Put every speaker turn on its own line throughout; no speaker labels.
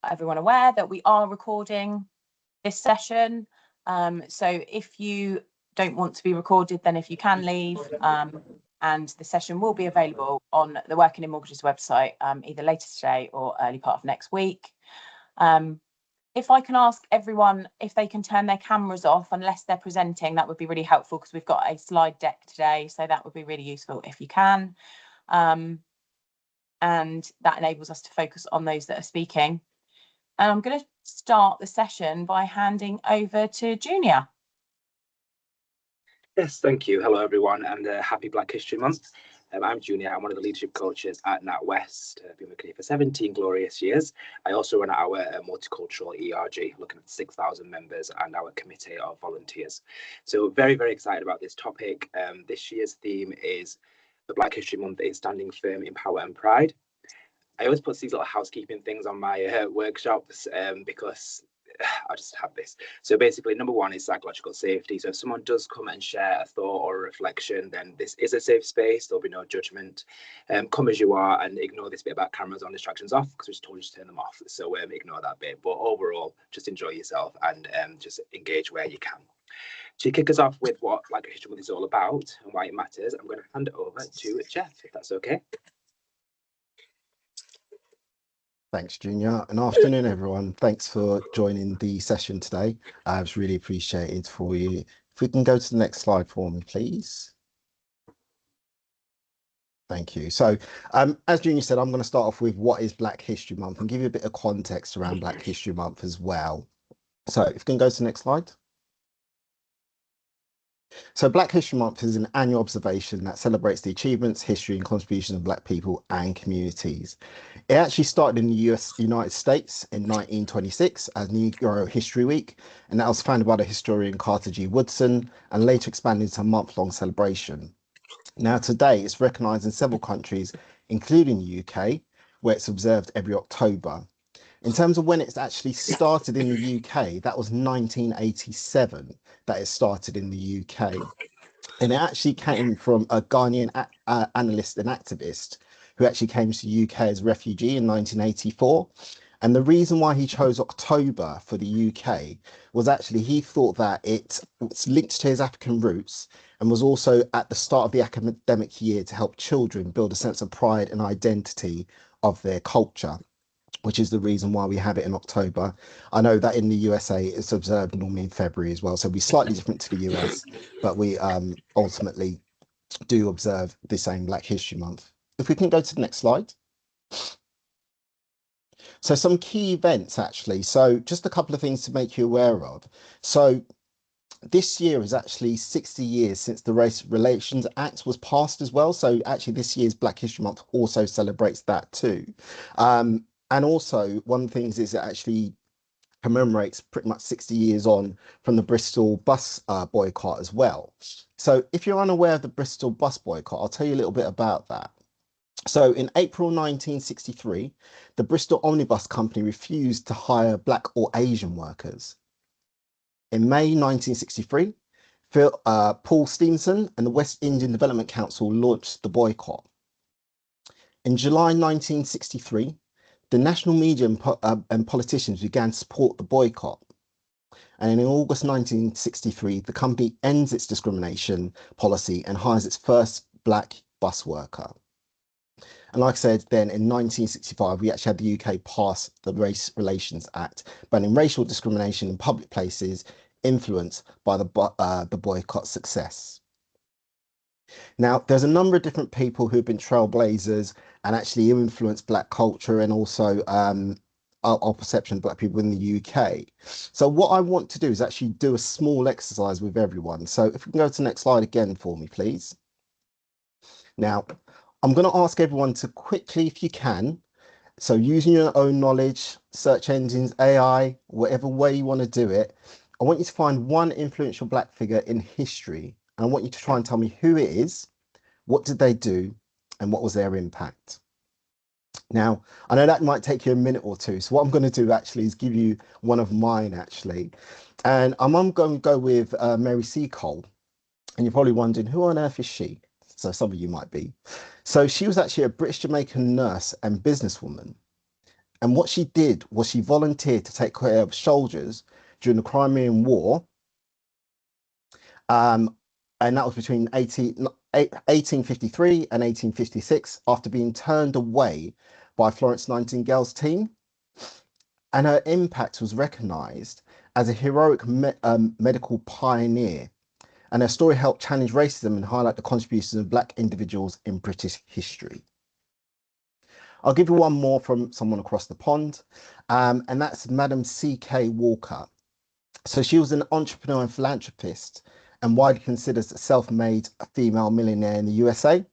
everyone aware that we are recording this session. So if you don't want to be recorded, then if you can leave, and the session will be available on the Working in Mortgages website either later today or early part of next week. If I can ask everyone if they can turn their cameras off unless they're presenting, that would be really helpful because we've got a slide deck today, so that would be really useful if you can. And that enables us to focus on those that are speaking. And I'm going to start the session by handing over to Junior.
Yes, thank you. Hello, everyone, and happy Black History Month. I'm Junior. I'm one of the leadership coaches at NatWest. I've been working here for 17 glorious years. I also run our multicultural ERG, looking at 6,000 members and our committee of volunteers. So very, very excited about this topic. This year's theme is the Black History Month is standing firm in power and pride. I always put these little housekeeping things on my workshops because I just have this. So basically, number one is psychological safety. So if someone does come and share a thought or a reflection, then this is a safe space. There'll be no judgment. Come as you are and ignore this bit about cameras on, distractions off, because we just told you to turn them off. So ignore that bit. But overall, just enjoy yourself and just engage where you can. To kick us off with what Black History Month is all about and why it matters, I'm going to hand it over to Jeff, if that's okay.
Thanks, Junior. And afternoon, everyone. Thanks for joining the session today. It's really appreciated for you. If we can go to the next slide for me, please. Thank you. So as Junior said, I'm going to start off with what is Black History Month and give you a bit of context around Black History Month as well. So if you can go to the next slide. So Black History Month is an annual observation that celebrates the achievements, history and contributions of Black people and communities. It actually started in the United States in 1926 as Negro History Week, and that was founded by the historian Carter G. Woodson and later expanded into a month-long celebration. Now today it's recognised in several countries, including the UK, where it's observed every October. In terms of when it's actually started in the UK, that was 1987 that it started in the UK. And it actually came from a Ghanaian analyst and activist who actually came to the UK as a refugee in 1984. And the reason why he chose October for the UK was actually he thought that it's linked to his African roots and was also at the start of the academic year to help children build a sense of pride and identity of their culture, which is the reason why we have it in October. I know that in the USA it's observed normally in February as well, so we're slightly different to the US, but we ultimately do observe the same Black History Month. If we can go to the next slide. So some key events actually, so just a couple of things to make you aware of. So this year is actually 60 years since the Race Relations Act was passed as well, so actually this year's Black History Month also celebrates that too. And also, one of the things is it actually commemorates pretty much 60 years on from the Bristol bus boycott as well. So if you're unaware of the Bristol bus boycott, I'll tell you a little bit about that. So in April 1963, the Bristol Omnibus Company refused to hire Black or Asian workers. In May 1963, Paul Stephenson and the West Indian Development Council launched the boycott. In July 1963, the national media and politicians began to support the boycott. And in August 1963, the company ends its discrimination policy and hires its first Black bus worker. And like I said, then in 1965, we actually had the UK pass the Race Relations Act, banning racial discrimination in public places influenced by the boycott success. Now, there's a number of different people who've been trailblazers and actually influenced Black culture and also our perception of Black people in the UK. So what I want to do is actually do a small exercise with everyone. So if we can go to the next slide again for me, please. Now, I'm going to ask everyone to quickly, if you can, so using your own knowledge, search engines, AI, whatever way you want to do it, I want you to find one influential Black figure in history. And I want you to try and tell me who it is, what did they do, and what was their impact. Now, I know that might take you a minute or two. So what I'm going to do actually is give you one of mine actually. And I'm going to go with Mary Seacole. And you're probably wondering, who on earth is she? So some of you might be. So she was actually a British Jamaican nurse and businesswoman. And what she did was she volunteered to take care of soldiers during the Crimean War. And that was between 1853 and 1856, after being turned away by Florence Nightingale's team. And her impact was recognised as a heroic medical pioneer. And her story helped challenge racism and highlight the contributions of Black individuals in British history. I'll give you one more from someone across the pond, and that's Madam C.K. Walker. So she was an entrepreneur and philanthropist and widely considered a self-made female millionaire in the USA.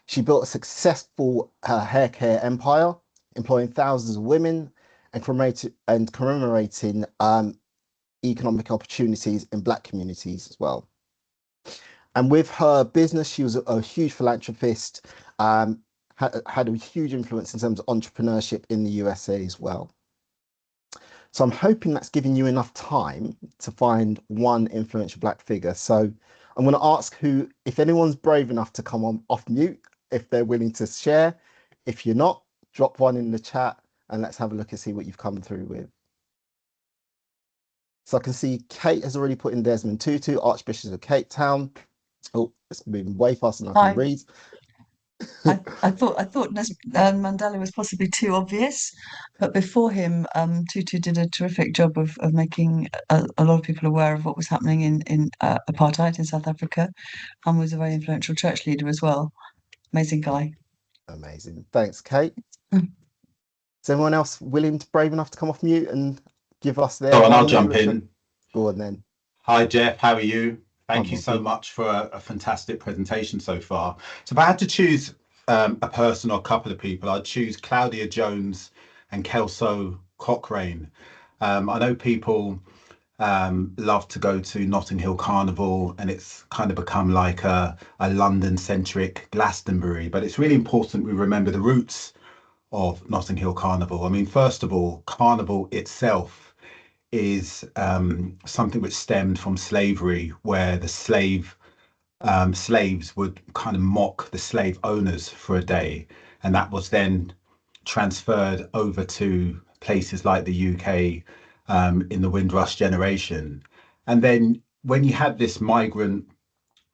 She built a successful hair care empire, employing thousands of women and commemorating economic opportunities in Black communities as well. And with her business, she was a huge philanthropist, had a huge influence in terms of entrepreneurship in the USA as well. So I'm hoping that's giving you enough time to find one influential Black figure. So I'm going to ask if anyone's brave enough to come on off mute, if they're willing to share. If you're not, drop one in the chat and let's have a look and see what you've come through with. So I can see Kate has already put in Desmond Tutu, Archbishop of Cape Town. Oh, it's moving way faster than I can read.
I thought Mandela was possibly too obvious, but before him, Tutu did a terrific job of making a lot of people aware of what was happening in apartheid in South Africa, and was a very influential church leader as well. Amazing guy.
Amazing. Thanks, Kate. Is anyone else brave enough to come off mute and give us their...
Oh, and I'll jump in.
Go on then.
Hi, Jeff. How are you? Thank you so much for a fantastic presentation so far. So if I had to choose a person or a couple of people, I'd choose Claudia Jones and Kelso Cochrane. I know people love to go to Notting Hill Carnival, and it's kind of become like a London-centric Glastonbury, but it's really important we remember the roots of Notting Hill Carnival. I mean, first of all, Carnival itself is something which stemmed from slavery, where the slaves would kind of mock the slave owners for a day, and that was then transferred over to places like the UK in the Windrush generation. And then when you had this migrant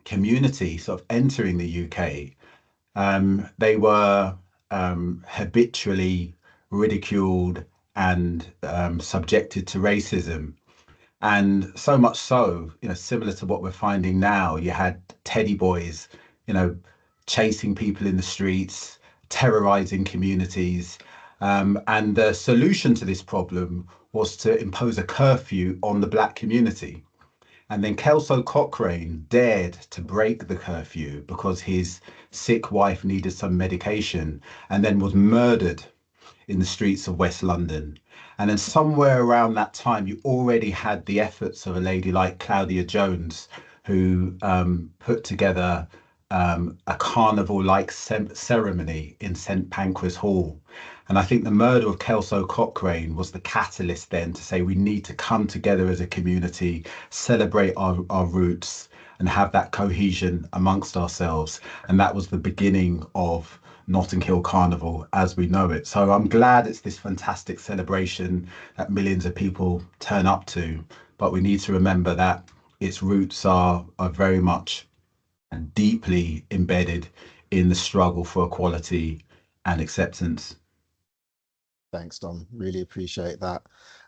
community sort of entering the UK, they were habitually ridiculed and subjected to racism. And so much so, similar to what we're finding now, you had teddy boys, chasing people in the streets, terrorizing communities. And the solution to this problem was to impose a curfew on the Black community. And then Kelso Cochrane dared to break the curfew because his sick wife needed some medication, and then was murdered in the streets of West London. And then somewhere around that time, you already had the efforts of a lady like Claudia Jones, who put together a carnival-like ceremony in St Pancras Hall. And I think the murder of Kelso Cochrane was the catalyst then to say we need to come together as a community, celebrate our roots, and have that cohesion amongst ourselves. And that was the beginning of Notting Hill Carnival as we know it. So I'm glad it's this fantastic celebration that millions of people turn up to, but we need to remember that its roots are very much and deeply embedded in the struggle for equality and acceptance.
Thanks, Dom. Really appreciate that.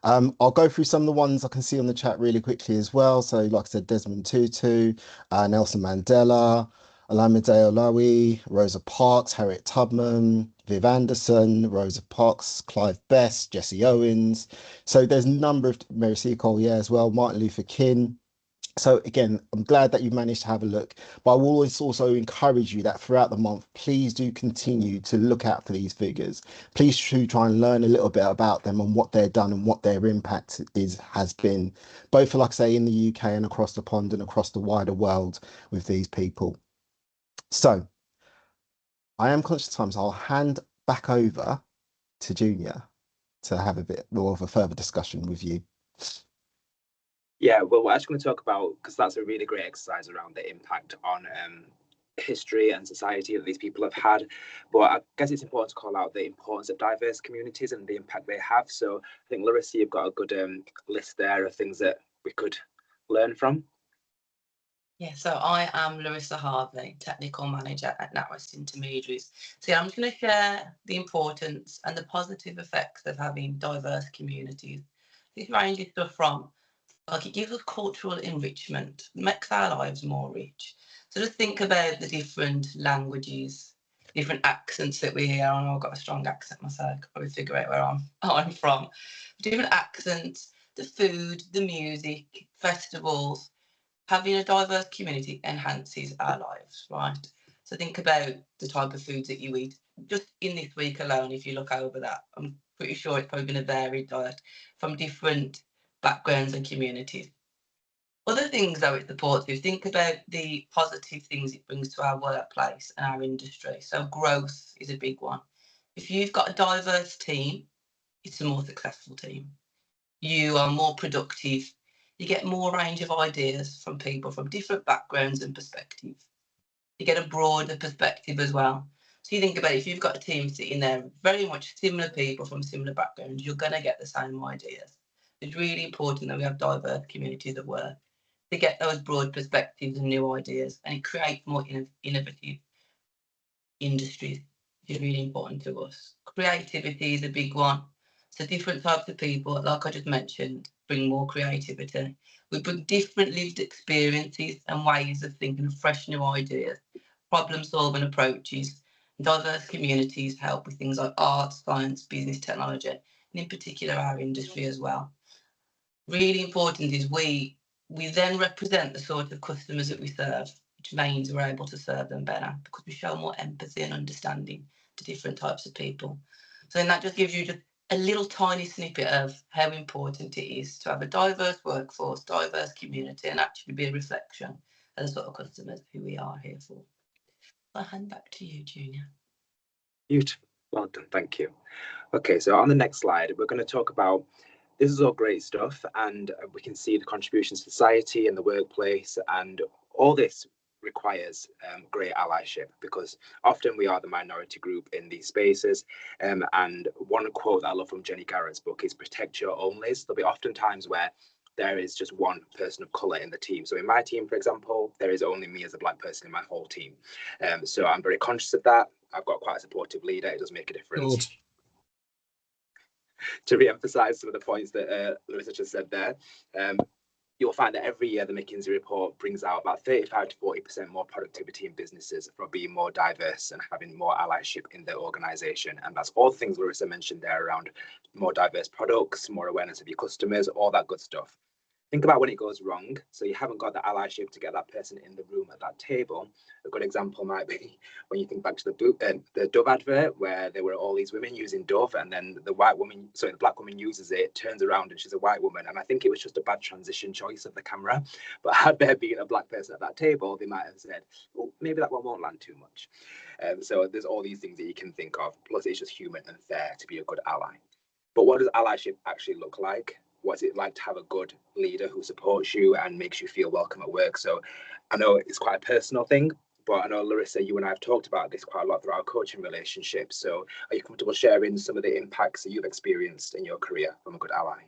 I'll go through some of the ones I can see on the chat really quickly as well. So like I said, Desmond Tutu, Nelson Mandela, Olamide Olawi, Rosa Parks, Harriet Tubman, Viv Anderson, Rosa Parks, Clive Best, Jesse Owens. So there's a number of, Mary Seacole, as well, Martin Luther King. So again, I'm glad that you've managed to have a look, but I will always also encourage you that throughout the month, please do continue to look out for these figures. Please do try and learn a little bit about them and what they've done and what their impact has been, both, like I say, in the UK and across the pond and across the wider world with these people. So I am conscious of time, so I'll hand back over to Junior to have a bit more of a further discussion with you.
Yeah, well, we're actually going to talk about, because that's a really great exercise around the impact on history and society that these people have had. But I guess it's important to call out the importance of diverse communities and the impact they have. So I think, Larissa, you've got a good list there of things that we could learn from.
Yeah, so I am Larissa Harvey, Technical Manager at NatWest Intermediaries. So yeah, I'm just going to share the importance and the positive effects of having diverse communities. This ranges stuff from, like, it gives us cultural enrichment, makes our lives more rich. So just think about the different languages, different accents that we hear. I know I've got a strong accent myself, I could probably figure out where I'm from. Different accents, the food, the music, festivals. Having a diverse community enhances our lives, right? So think about the type of foods that you eat. Just in this week alone, if you look over that, I'm pretty sure it's probably been a varied diet from different backgrounds and communities. Other things, though, it supports you. Think about the positive things it brings to our workplace and our industry. So growth is a big one. If you've got a diverse team, it's a more successful team. You are more productive. You get more range of ideas from people from different backgrounds and perspectives. You get a broader perspective as well. So you think about it, if you've got a team sitting there, very much similar people from similar backgrounds, you're going to get the same ideas. It's really important that we have diverse communities at work to get those broad perspectives and new ideas, and it creates more innovative industries, which is really important to us. Creativity is a big one. So different types of people, like I just mentioned, bring more creativity. We bring different lived experiences and ways of thinking of fresh new ideas, problem-solving approaches. Diverse communities help with things like art, science, business, technology, and in particular our industry as well. Really important is we then represent the sort of customers that we serve, which means we're able to serve them better because we show more empathy and understanding to different types of people. So then that just gives you just a little tiny snippet of how important it is to have a diverse workforce, diverse community, and actually be a reflection of the sort of customers who we are here for. I'll hand back to you, Junior.
Beautiful. Well done. Thank you. Okay, so on the next slide, we're going to talk about, this is all great stuff, and we can see the contributions to society and the workplace, and all this requires great allyship, because often we are the minority group in these spaces. And one quote that I love from Jenny Garrett's book is protect your onlys. There'll be often times where there is just one person of colour in the team. So in my team, for example, there is only me as a black person in my whole team. So I'm very conscious of that. I've got quite a supportive leader. It does make a difference.
Good.
To re-emphasise some of the points that Larissa just said there, you'll find that every year the McKinsey report brings out about 35 to 40% more productivity in businesses from being more diverse and having more allyship in their organisation. And that's all the things Larissa mentioned there around more diverse products, more awareness of your customers, all that good stuff. Think about when it goes wrong. So you haven't got the allyship to get that person in the room at that table. A good example might be when you think back to the Dove advert, where there were all these women using Dove, and then the black woman uses it, turns around, and she's a white woman. And I think it was just a bad transition choice of the camera. But had there been a black person at that table, they might have said, oh, maybe that one won't land too much. So there's all these things that you can think of. Plus, it's just human and fair to be a good ally. But what does allyship actually look like? What's it like to have a good leader who supports you and makes you feel welcome at work? So I know it's quite a personal thing, but I know, Larissa, you and I have talked about this quite a lot through our coaching relationship. So are you comfortable sharing some of the impacts that you've experienced in your career from a good ally?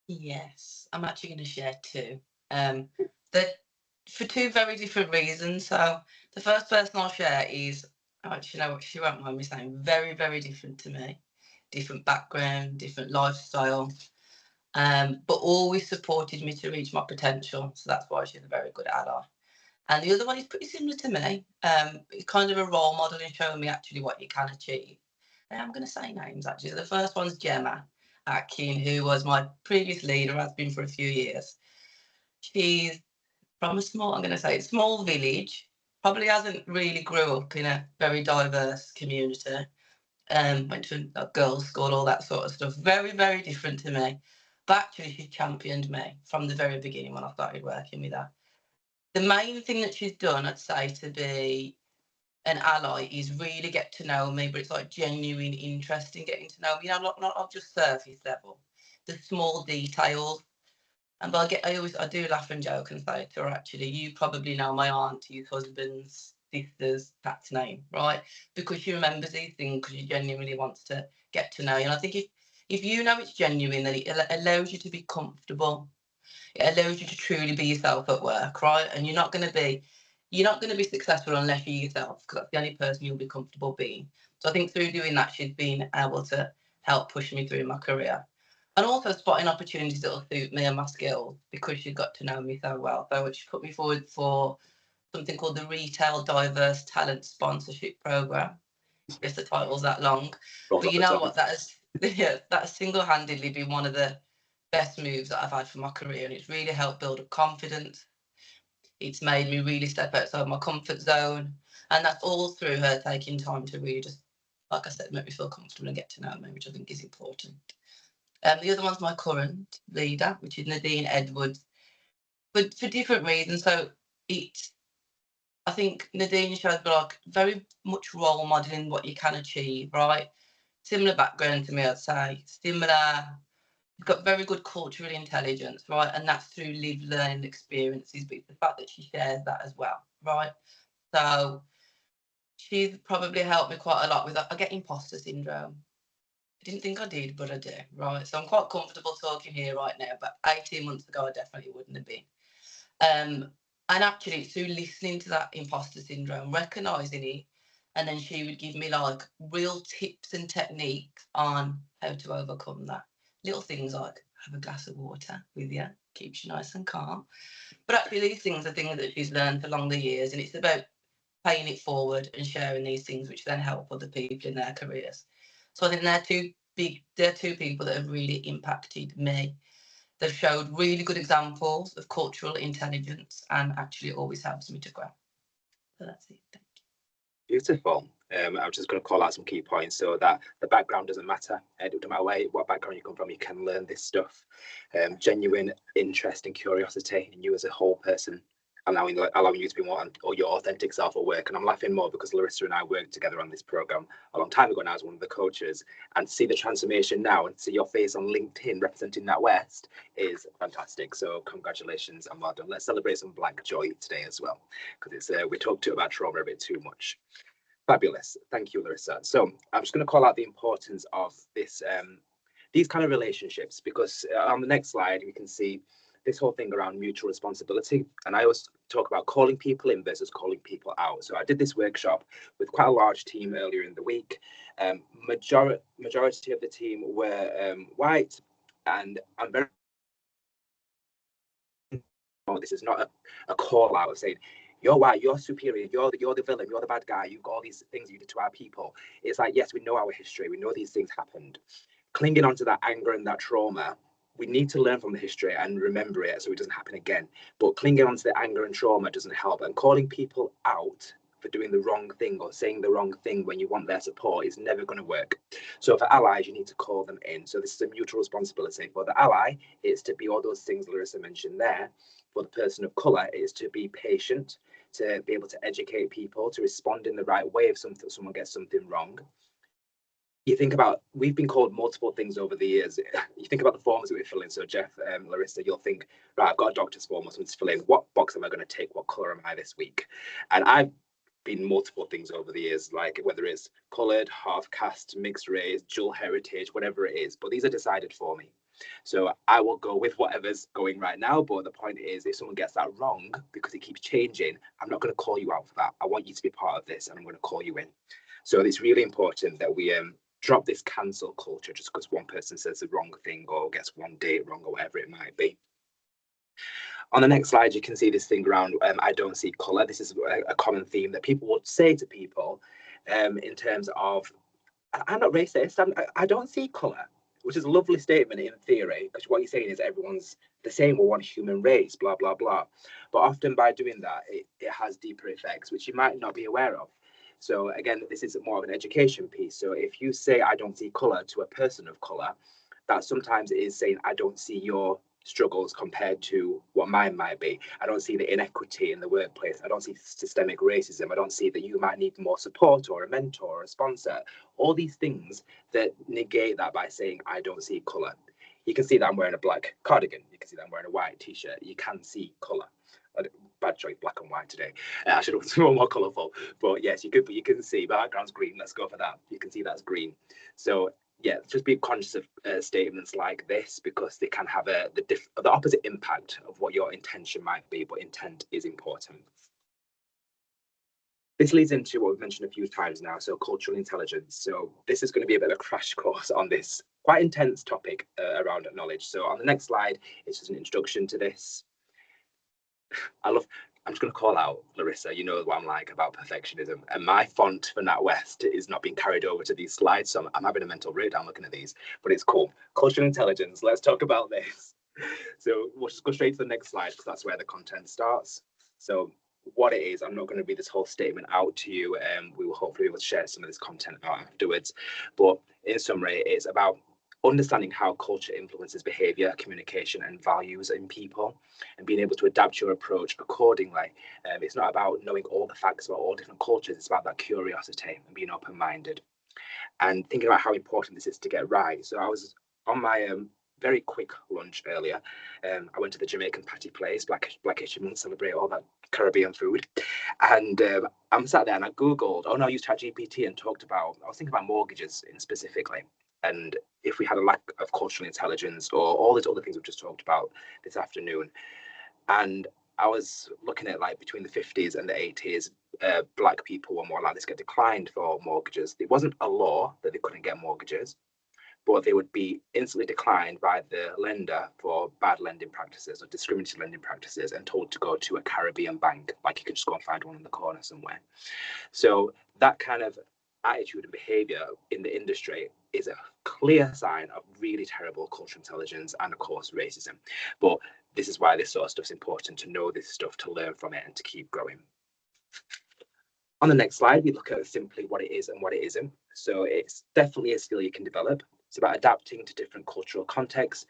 Yes, I'm actually going to share two. For two very different reasons. So the first person I'll share is, actually, you know what, she won't mind me saying, very, very different to me. Different background, different lifestyle. But always supported me to reach my potential. So that's why she's a very good ally. And the other one is pretty similar to me. It's kind of a role model in showing me actually what you can achieve. And I'm going to say names actually. So the first one's Gemma Atkin, who was my previous leader, has been for a few years. She's from a small village, probably hasn't really grew up in a very diverse community. Went to a girls' school, all that sort of stuff. Very, very different to me. But actually, she championed me from the very beginning when I started working with her. The main thing that she's done, I'd say, to be an ally is really get to know me, but it's like genuine interest in getting to know me. You know, not just surface level, the small details. And I do laugh and joke and say to her, actually, you probably know my auntie's husband's sister's Pat's name, right? Because she remembers these things because she genuinely wants to get to know you. And I think if you know it's genuine, then it allows you to be comfortable. It allows you to truly be yourself at work, right? And you're not going to be successful unless you're yourself, because that's the only person you'll be comfortable being. So I think through doing that, she's been able to help push me through my career. And also spotting opportunities that will suit me and my skills, because she got to know me so well. So she put me forward for something called the Retail Diverse Talent Sponsorship Program. If the title's that long. But you know what, that has single-handedly been one of the best moves that I've had for my career, and it's really helped build up confidence. It's made me really step outside my comfort zone, and that's all through her taking time to really just, like I said, make me feel comfortable and get to know me, which I think is important. The other one's my current leader, which is Nadine Edwards, but for different reasons. So I think Nadine shows like very much role modelling what you can achieve, right? Similar background to me, I'd say. Similar, you've got very good cultural intelligence, right? And that's through lived learning experiences, but the fact that she shares that as well, right? So she's probably helped me quite a lot with that. I get imposter syndrome. I didn't think I did, but I do, right? So I'm quite comfortable talking here right now, but 18 months ago, I definitely wouldn't have been. And actually, through listening to that imposter syndrome, recognising it, and then she would give me like real tips and techniques on how to overcome that. Little things like have a glass of water with you, keeps you nice and calm. But actually, these things are things that she's learned along the years, and it's about paying it forward and sharing these things, which then help other people in their careers. So I think they're two people that have really impacted me. They've showed really good examples of cultural intelligence, and actually always helps me to grow. So that's it. Thank you.
Beautiful. I'm just going to call out some key points so that the background doesn't matter. It doesn't matter what background you come from, you can learn this stuff. Genuine interest and curiosity in you as a whole person, allowing you to be more or your authentic self at work. And I'm laughing more because Larissa and I worked together on this program a long time ago now as one of the coaches, and see the transformation now and see your face on LinkedIn representing NatWest is fantastic. So congratulations and well done. Let's celebrate some Black joy today as well, because it's we talked about trauma a bit too much. Fabulous. Thank you, Larissa. So I'm just going to call out the importance of this, these kind of relationships, because on the next slide, we can see this whole thing around mutual responsibility. And I always talk about calling people in versus calling people out. So I did this workshop with quite a large team earlier in the week. Majority of the team were white, and I'm very, this is not a call out of saying, you're white, you're superior, you're the villain, you're the bad guy, you've got all these things you did to our people. It's like, yes, we know our history, we know these things happened. Clinging onto that anger and that trauma, we need to learn from the history and remember it so it doesn't happen again. But clinging onto the anger and trauma doesn't help. And calling people out for doing the wrong thing or saying the wrong thing when you want their support is never going to work. So for allies, you need to call them in. So this is a mutual responsibility. For the ally, it's to be all those things Larissa mentioned there. For the person of colour, it's to be patient, to be able to educate people, to respond in the right way if someone gets something wrong. You think about, we've been called multiple things over the years. You think about the forms that we fill in. So Jeff, Larissa, you'll think, right, I've got a doctor's form, I want to fill in. What box am I going to take? What colour am I this week? And I've been multiple things over the years, like whether it's coloured, half caste, mixed race, dual heritage, whatever it is. But these are decided for me. So I will go with whatever's going right now. But the point is, if someone gets that wrong because it keeps changing, I'm not going to call you out for that. I want you to be part of this, and I'm going to call you in. So it's really important that we drop this cancel culture just because one person says the wrong thing or gets one date wrong or whatever it might be. On the next slide, you can see this thing around I don't see colour. This is a common theme that people would say to people in terms of, I'm not racist, I don't see colour, which is a lovely statement in theory, because what you're saying is everyone's the same, we're one human race, blah, blah, blah. But often by doing that, it has deeper effects, which you might not be aware of. So again, this is more of an education piece. So if you say, I don't see colour to a person of colour, that sometimes is saying, I don't see your struggles compared to what mine might be. I don't see the inequity in the workplace. I don't see systemic racism. I don't see that you might need more support or a mentor or a sponsor. All these things that negate that by saying, I don't see colour. You can see that I'm wearing a black cardigan. You can see that I'm wearing a white t-shirt. You can see colour. bad choice, black and white today. I should have been more colourful, but yes, you can see my background's green. Let's go for that. You can see that's green. So yeah, just be conscious of statements like this, because they can have the opposite impact of what your intention might be, but intent is important. This leads into what we've mentioned a few times now, so cultural intelligence. So this is going to be a bit of a crash course on this quite intense topic around knowledge. So on the next slide, it's just an introduction to this. I'm just going to call out Larissa. You know what I'm like about perfectionism, and my font for NatWest is not being carried over to these slides, so I'm having a mental breakdown looking at these, but it's cool. Cultural intelligence, let's talk about this. So we'll just go straight to the next slide, because that's where the content starts. So what it is, I'm not going to read this whole statement out to you, and we will hopefully be able to share some of this content out afterwards. But in summary, it's about understanding how culture influences behaviour, communication and values in people, and being able to adapt your approach accordingly. It's not about knowing all the facts about all different cultures, it's about that curiosity and being open-minded and thinking about how important this is to get right. So I was on my very quick lunch earlier. I went to the Jamaican Patty Place, Black History Month, celebrate all that Caribbean food. And I'm sat there and I Googled, I used ChatGPT and I was thinking about mortgages specifically. And if we had a lack of cultural intelligence or all these other things we've just talked about this afternoon. And I was looking at like between the 50s and the 80s, black people were more likely to get declined for mortgages. It wasn't a law that they couldn't get mortgages, but they would be instantly declined by the lender for bad lending practices or discriminatory lending practices and told to go to a Caribbean bank, like you could just go and find one in the corner somewhere. So that kind of attitude and behaviour in the industry is a clear sign of really terrible cultural intelligence and, of course, racism. But this is why this sort of stuff's important, to know this stuff, to learn from it and to keep growing. On the next slide, we look at simply what it is and what it isn't. So it's definitely a skill you can develop. It's about adapting to different cultural contexts.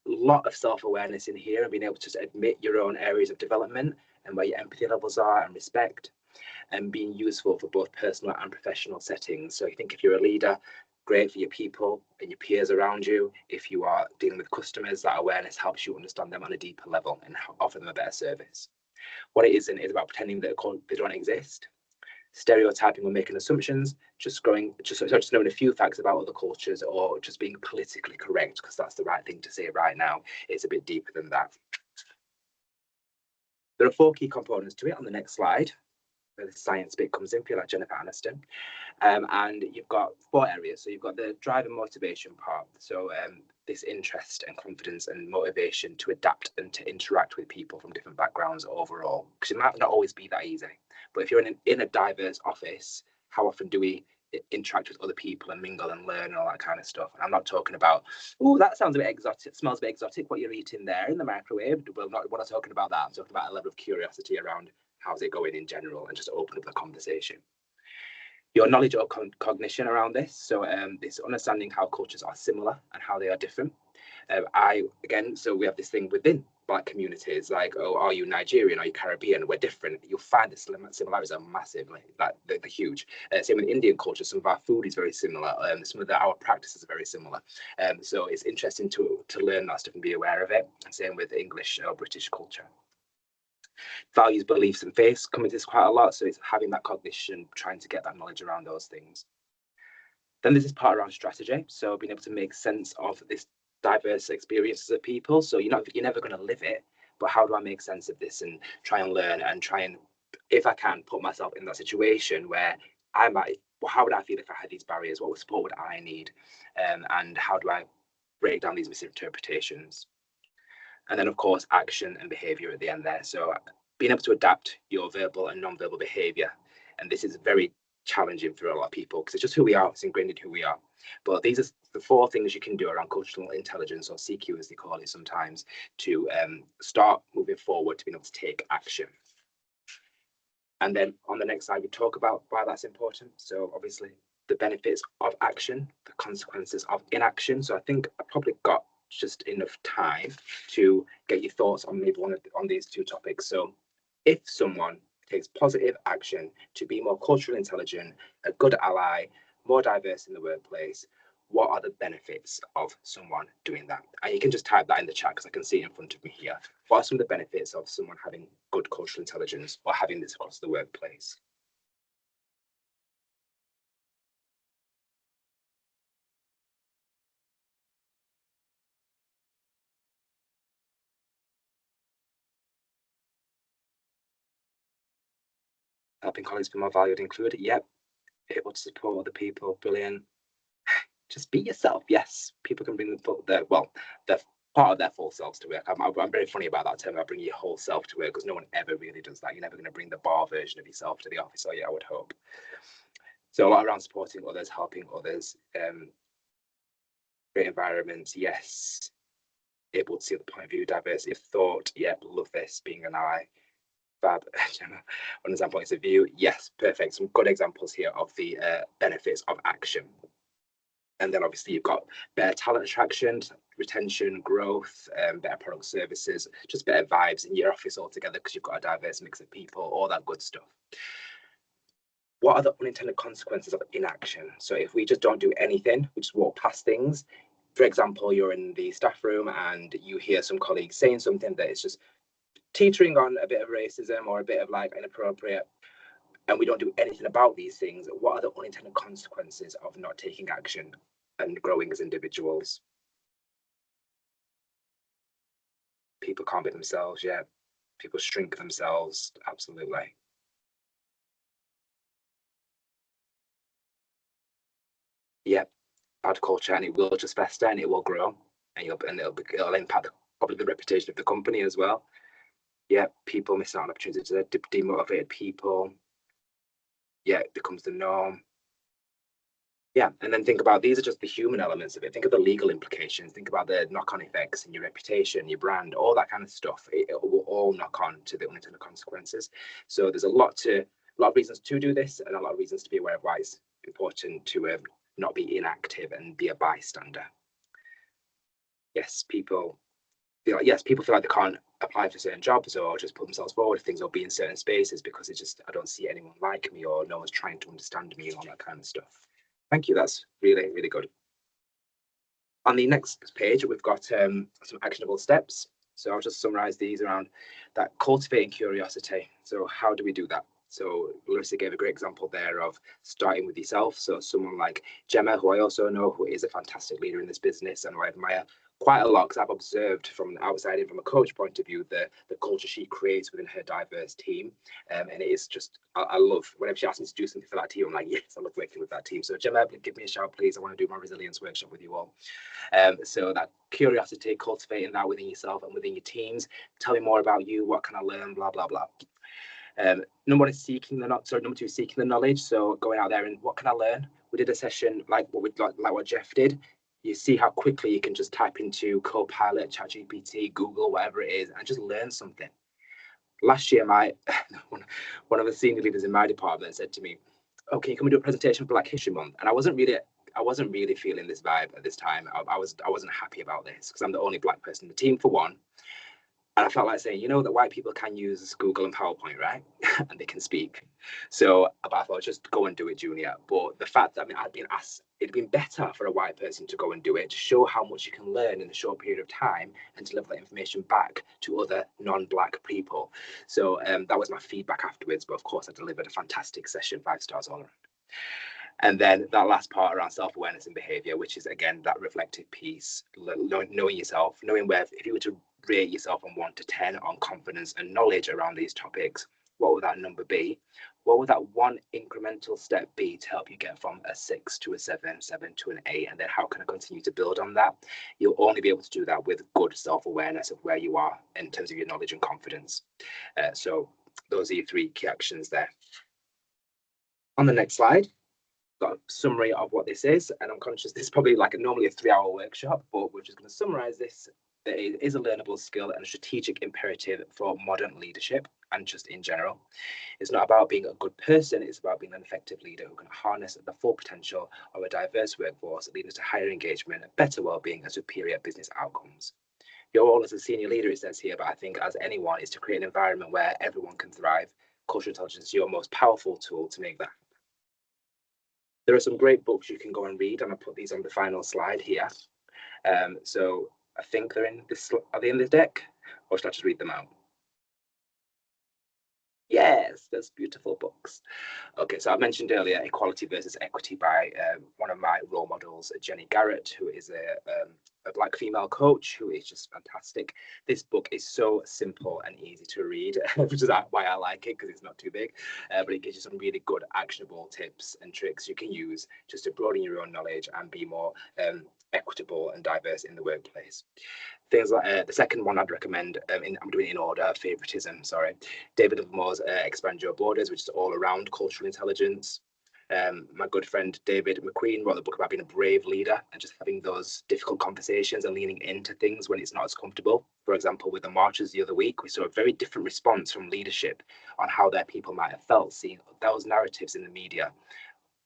A lot of self-awareness in here and being able to just admit your own areas of development and where your empathy levels are and respect, and being useful for both personal and professional settings. So I think if you're a leader, great for your people and your peers around you. If you are dealing with customers, that awareness helps you understand them on a deeper level and offer them a better service. What it isn't is about pretending that they don't exist, stereotyping or making assumptions, just knowing a few facts about other cultures, or just being politically correct because that's the right thing to say right now. It's a bit deeper than that. There are 4 key components to it on the next slide, where the science bit comes in, feel like Jennifer Aniston. And you've got 4 areas. So you've got the drive and motivation part. So this interest and confidence and motivation to adapt and to interact with people from different backgrounds overall, because it might not always be that easy. But if you're in a diverse office, how often do we interact with other people and mingle and learn and all that kind of stuff? And I'm not talking about, oh, that sounds a bit exotic, it smells a bit exotic, what you're eating there in the microwave. We're not talking about that. I'm talking about a level of curiosity around how's it going in general, and just open up the conversation. Your knowledge or cognition around this. So this understanding how cultures are similar and how they are different. So we have this thing within Black communities, like, oh, are you Nigerian? Are you Caribbean? We're different. You'll find the similarities are massive, like they're huge. Same with Indian culture. Some of our food is very similar. Some of our practices are very similar. So it's interesting to learn that stuff and be aware of it. And same with English or British culture. Values, beliefs and faiths come into this quite a lot. So it's having that cognition, trying to get that knowledge around those things. Then there's this part around strategy. So being able to make sense of this diverse experiences of people. So you're never going to live it, but how do I make sense of this and try and learn and try and, if I can, put myself in that situation where how would I feel if I had these barriers? What support would I need? And how do I break down these misinterpretations? And then, of course, action and behavior at the end there. So being able to adapt your verbal and non-verbal behavior. And this is very challenging for a lot of people because it's just who we are. It's ingrained in who we are. But these are the 4 things you can do around cultural intelligence, or CQ as they call it sometimes, to start moving forward, to being able to take action. And then on the next slide, we talk about why that's important. So obviously the benefits of action, the consequences of inaction. So I think I probably got just enough time to get your thoughts on maybe on these 2 topics. So if someone takes positive action to be more culturally intelligent, a good ally, more diverse in the workplace, what are the benefits of someone doing that? And you can just type that in the chat because I can see it in front of me here. What are some of the benefits of someone having good cultural intelligence or having this across the workplace? Helping colleagues be more valued and included. Yep. Able to support other people. Brilliant. Just be yourself. Yes. People can bring the part of their full selves to work. I'm very funny about that term. I bring your whole self to work because no one ever really does that. You're never going to bring the bar version of yourself to the office, or I would hope. So a lot around supporting others, helping others, great environments. Yes. Able to see the point of view, diversity of thought. Yep. Love this. Being an ally. Fab. Understand points of view. Yes, perfect. Some good examples here of the benefits of action. And then obviously you've got better talent attraction, retention, growth, better product services, just better vibes in your office altogether because you've got a diverse mix of people, all that good stuff. What are the unintended consequences of inaction? So if we just don't do anything, we just walk past things. For example, you're in the staff room and you hear some colleagues saying something that is just teetering on a bit of racism or a bit of like inappropriate, and we don't do anything about these things. What are the unintended consequences of not taking action and growing as individuals? People can't be themselves. Yeah. People shrink themselves. Absolutely. Yeah. Bad culture, and it will just fester and it will grow, and it'll impact probably the reputation of the company as well. Yeah. People missing out on opportunities to demotivated people. Yeah. It becomes the norm. Yeah, and then think about, these are just the human elements of it. Think of the legal implications. Think about the knock-on effects in your reputation, your brand, all that kind of stuff. It will all knock on to the unintended consequences. So there's a lot of reasons to do this, and a lot of reasons to be aware of why it's important to not be inactive and be a bystander. Yes, people feel like they can't apply for certain jobs or just put themselves forward if things will be in certain spaces because it's just, I don't see anyone like me, or no one's trying to understand me, and all that kind of stuff. Thank you. That's really, really good. On the next page, we've got some actionable steps. So I'll just summarize these around that: cultivating curiosity. So how do we do that? So Larissa gave a great example there of starting with yourself. So someone like Gemma, who I also know, who is a fantastic leader in this business and who I admire quite a lot because I've observed from the outside and from a coach point of view the culture she creates within her diverse team. And it is just, I love, whenever she asks me to do something for that team, I'm like, yes, I love working with that team. So Gemma, give me a shout, please. I want to do my resilience workshop with you all. So that curiosity, cultivating that within yourself and within your teams. Tell me more about you. What can I learn? Blah, blah, blah. Number one is number two is seeking the knowledge. So going out there and what can I learn? We did a session like what Jeff did. You see how quickly you can just type into Copilot, ChatGPT, Google, whatever it is, and just learn something. Last year, one of the senior leaders in my department said to me, "Okay, can we do a presentation for Black History Month?" And I wasn't really feeling this vibe at this time. I wasn't happy about this because I'm the only Black person in the team, for one. And I felt like saying, that white people can use Google and PowerPoint, right? And they can speak. So I thought, just go and do it, Junior. But the fact that I'd been asked, it'd been better for a white person to go and do it, to show how much you can learn in a short period of time and deliver that information back to other non-Black people. So that was my feedback afterwards. But of course, I delivered a fantastic session, 5 stars all around. And then that last part around self-awareness and behavior, which is, again, that reflective piece, knowing yourself, knowing where, if you were to rate yourself on 1 to 10 on confidence and knowledge around these topics, what would that number be? What would that one incremental step be to help you get from a 6 to a 7, 7 to an 8? And then how can I continue to build on that? You'll only be able to do that with good self-awareness of where you are in terms of your knowledge and confidence. So those are your 3 key actions there. On the next slide, got a summary of what this is, and I'm conscious this is probably like normally a 3-hour workshop, but we're just going to summarize this. It is a learnable skill and a strategic imperative for modern leadership and just in general. It's not about being a good person, it's about being an effective leader who can harness the full potential of a diverse workforce, leading to higher engagement, better well-being and superior business outcomes. Your role as a senior leader, it says here, but I think as anyone, is to create an environment where everyone can thrive. Cultural intelligence is your most powerful tool to make that. There are some great books you can go and read, and I'll put these on the final slide here. So I think they're in this, are they in the deck, or should I just read them out? Yes, there's beautiful books. Okay, so I mentioned earlier Equality versus Equity by one of my role models, Jenny Garrett, who is a Black female coach who is just fantastic. This book is so simple and easy to read, which is why I like it, because it's not too big, but it gives you some really good actionable tips and tricks you can use just to broaden your own knowledge and be more equitable and diverse in the workplace. Things like the second one I'd recommend, I'm doing it in order of favoritism, sorry. David Livermore's Expand Your Borders, which is all around cultural intelligence. My good friend David McQueen wrote a book about being a brave leader and just having those difficult conversations and leaning into things when it's not as comfortable. For example, with the marches the other week, we saw a very different response from leadership on how their people might have felt seeing those narratives in the media.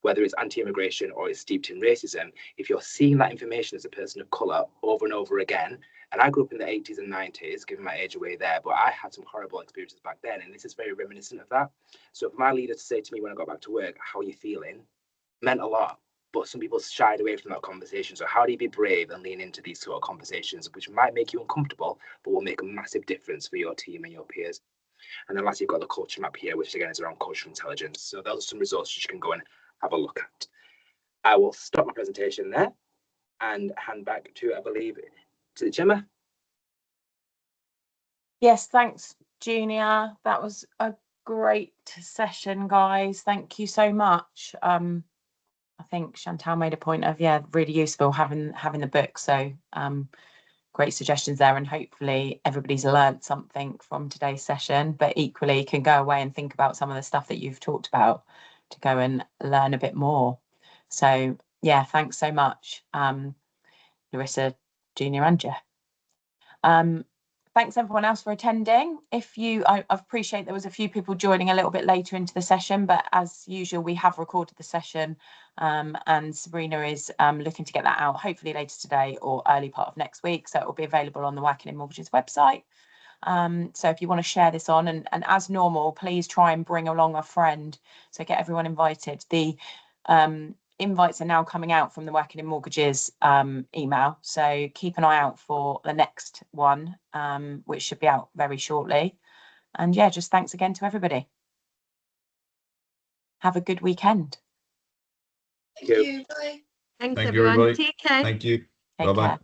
Whether it's anti-immigration or it's steeped in racism, if you're seeing that information as a person of colour over and over again, and I grew up in the 80s and 90s, giving my age away there, but I had some horrible experiences back then, and this is very reminiscent of that. So for my leader to say to me when I got back to work, how are you feeling, meant a lot, but some people shied away from that conversation. So how do you be brave and lean into these sort of conversations, which might make you uncomfortable, but will make a massive difference for your team and your peers? And then lastly, you've got the culture map here, which again is around cultural intelligence. So those are some resources you can go and have a look at. I will stop my presentation there and hand back to, I believe, to the Gemma.
Yes, thanks, Junior. That was a great session, guys. Thank you so much. I think Chantal made a point of, really useful having the book. So great suggestions there, and hopefully everybody's learned something from today's session, but equally can go away and think about some of the stuff that you've talked about to go and learn a bit more. So yeah, thanks so much, Larissa, Junior and Jeff. Thanks everyone else for attending. I appreciate there was a few people joining a little bit later into the session, but as usual, we have recorded the session, and Sabrina is looking to get that out hopefully later today or early part of next week. So it will be available on the Wageningen Mortgages website. So if you want to share this on, and as normal, please try and bring along a friend. So get everyone invited. The invites are now coming out from the Wageningen Mortgages email, so keep an eye out for the next one, which should be out very shortly. And yeah, just thanks again to everybody. Have a good weekend.
Thank you. Bye.
Thanks,
Thank you,
everyone.
everybody.
Take care.
Thank you.
Take
Bye-bye.
care.